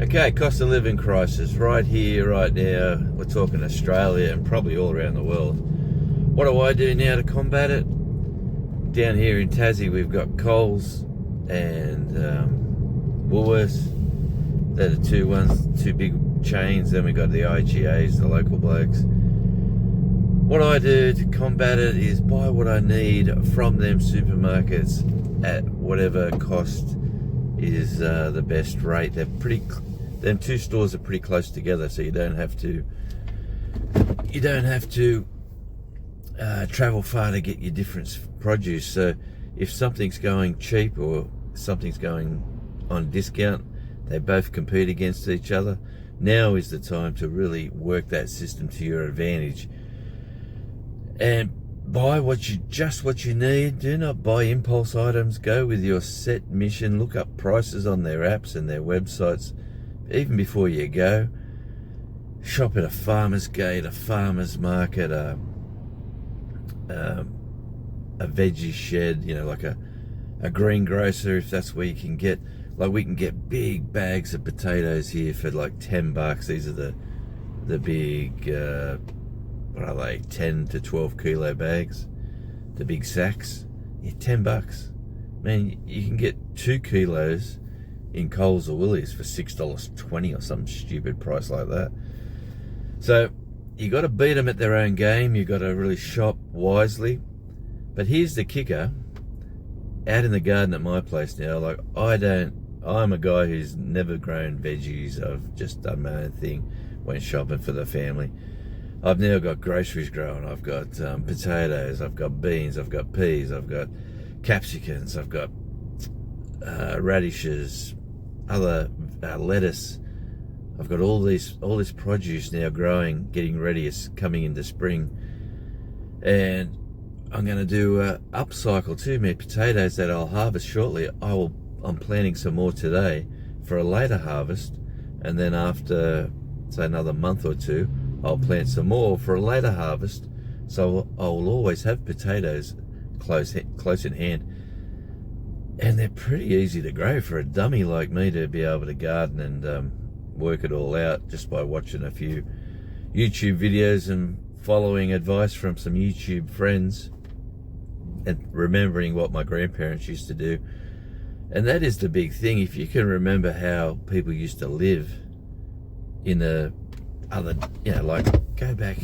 Okay, cost of living crisis right here, right now. We're talking Australia and probably all around the world. What do I do now to combat it? Down here in Tassie, we've got Coles and Woolworths. They're the two big chains. Then we've got the IGAs, the local blokes. What I do to combat it is buy what I need from them supermarkets at whatever cost is the best rate. Them two stores are pretty close together, so you don't have to travel far to get your different produce. So if something's going cheap or something's going on discount, they both compete against each other. Now is the time to really work that system to your advantage and buy just what you need. Do not buy impulse items. Go with your set mission. Look up prices on their apps and their websites even before you go. Shop at a farmer's gate, a farmer's market, a veggie shed, like a greengrocer, if that's where you can get. Like, we can get big bags of potatoes here for like $10. These are the big what are they, 10 to 12 kilo bags, the big sacks. Yeah, $10. Man, you can get 2 kilos in Coles or Woolies for $6.20 or some stupid price like that. So you got to beat them at their own game. You got to really shop wisely. But here's the kicker: out in the garden at my place now, like, I'm a guy who's never grown veggies. I've just done my own thing, went shopping for the family. I've now got groceries growing. I've got potatoes, I've got beans, I've got peas, I've got capsicums, I've got radishes, other lettuce. I've got all this produce now growing, getting ready. It's coming into spring, and I'm going to do a upcycle too. My potatoes that I'll harvest shortly, I'm planting some more today for a later harvest, and then after, say, another month or two, I'll plant some more for a later harvest. So I'll always have potatoes close in hand, and they're pretty easy to grow for a dummy like me to be able to garden and work it all out just by watching a few YouTube videos and following advice from some YouTube friends and remembering what my grandparents used to do. And that is the big thing. If you can remember how people used to live in the other, like go back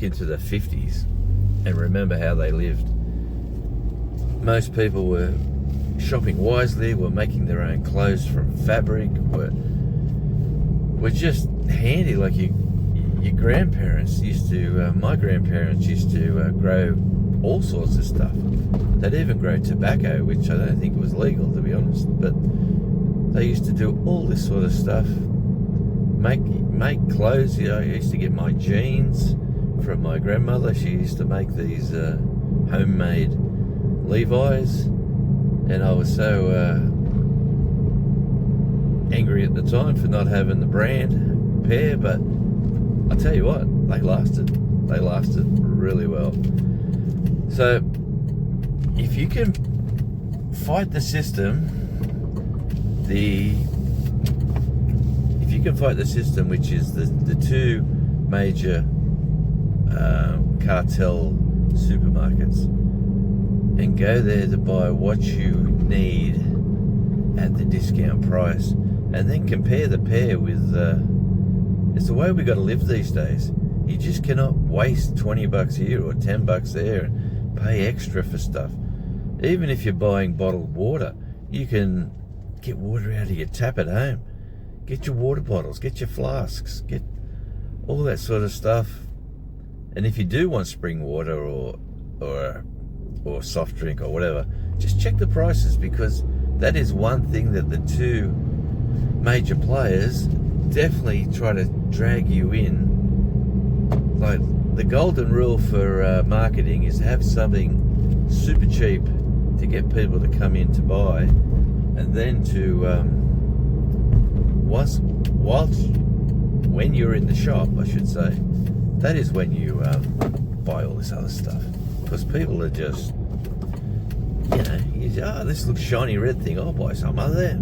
into the 50s and remember how they lived. Most people were shopping wisely, were making their own clothes from fabric, were just handy. Like your grandparents used to, my grandparents used to grow all sorts of stuff. They'd even grow tobacco, which I don't think was legal, to be honest, but they used to do all this sort of stuff. Make clothes. I used to get my jeans from my grandmother. She used to make these homemade Levi's, and I was so angry at the time for not having the brand pair, but I'll tell you what, they lasted really well. So if you can fight the system, which is the two major cartel supermarkets, and go there to buy what you need at the discount price, and then compare the pair with it's the way we got to live these days. You just cannot waste $20 here or $10 there and pay extra for stuff. Even if you're buying bottled water, you can get water out of your tap at home. Get your water bottles, get your flasks, get all that sort of stuff. And if you do want spring water or soft drink or whatever, just check the prices, because that is one thing that the two major players definitely try to drag you in. Like, the golden rule for marketing is have something super cheap to get people to come in to buy, and then to when you're in the shop, I should say, that is when you buy all this other stuff, because people are just, this looks shiny red thing, I'll buy some of that.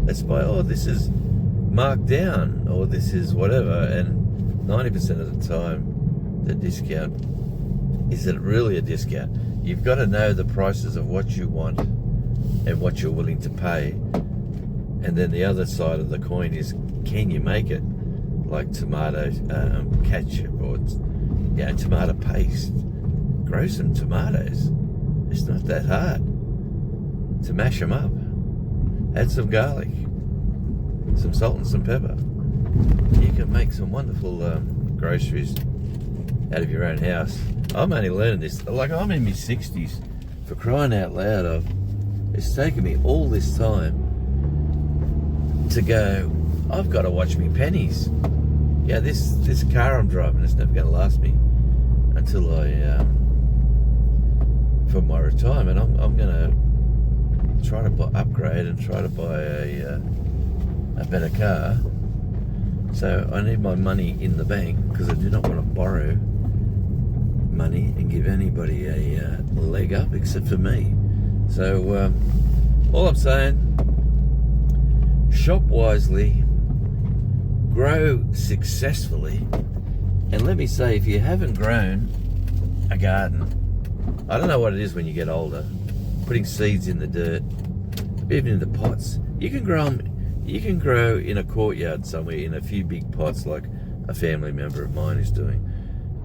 Let's buy, this is marked down, or this is whatever, and 90% of the time the discount isn't really a discount. You've got to know the prices of what you want and what you're willing to pay, and then the other side of the coin is, can you make it? Like tomato ketchup or tomato paste. Grow some tomatoes. It's not that hard to mash them up. Add some garlic, some salt and some pepper. You can make some wonderful groceries out of your own house. I'm only learning this, like I'm in my 60s, for crying out loud. It's taken me all this time to go, I've got to watch me pennies. Yeah, this car I'm driving is never going to last me until for my retirement. I'm going to try to upgrade and try to buy a better car. So I need my money in the bank, because I do not want to borrow money and give anybody a leg up except for me. So all I'm saying, shop wisely, grow successfully, and let me say, if you haven't grown a garden, I don't know what it is when you get older, putting seeds in the dirt, even in the pots, you can grow them. You can grow in a courtyard somewhere in a few big pots, like a family member of mine is doing,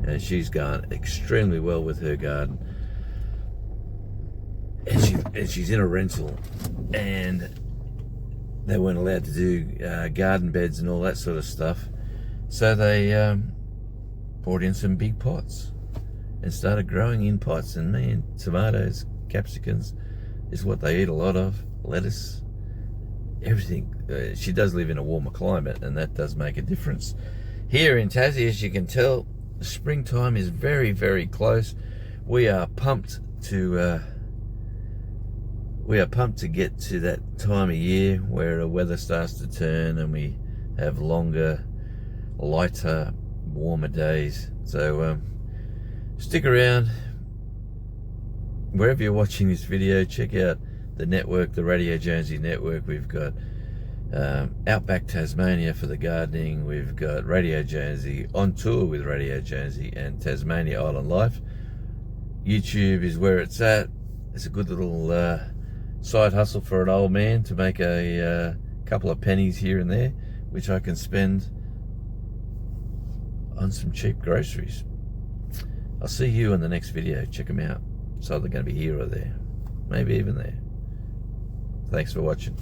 and she's gone extremely well with her garden. And she's in a rental, and they weren't allowed to do garden beds and all that sort of stuff, so they brought in some big pots and started growing in pots. And man, tomatoes, capsicums is what they eat a lot of, lettuce, everything. She does live in a warmer climate, and that does make a difference. Here in Tassie, as you can tell, springtime is very, very close. We are pumped to get to that time of year where the weather starts to turn and we have longer, lighter, warmer days. So stick around. Wherever you're watching this video, check out the network, the Radio Jonesy network. We've got Outback Tasmania for the gardening. We've got Radio Jonesy on tour with Radio Jonesy and Tasmania Island Life. YouTube is where it's at. It's a good little side hustle for an old man to make a couple of pennies here and there, which I can spend on some cheap groceries. I'll see you in the next video. Check them out. So they're going to be here or there, maybe even there. Thanks for watching.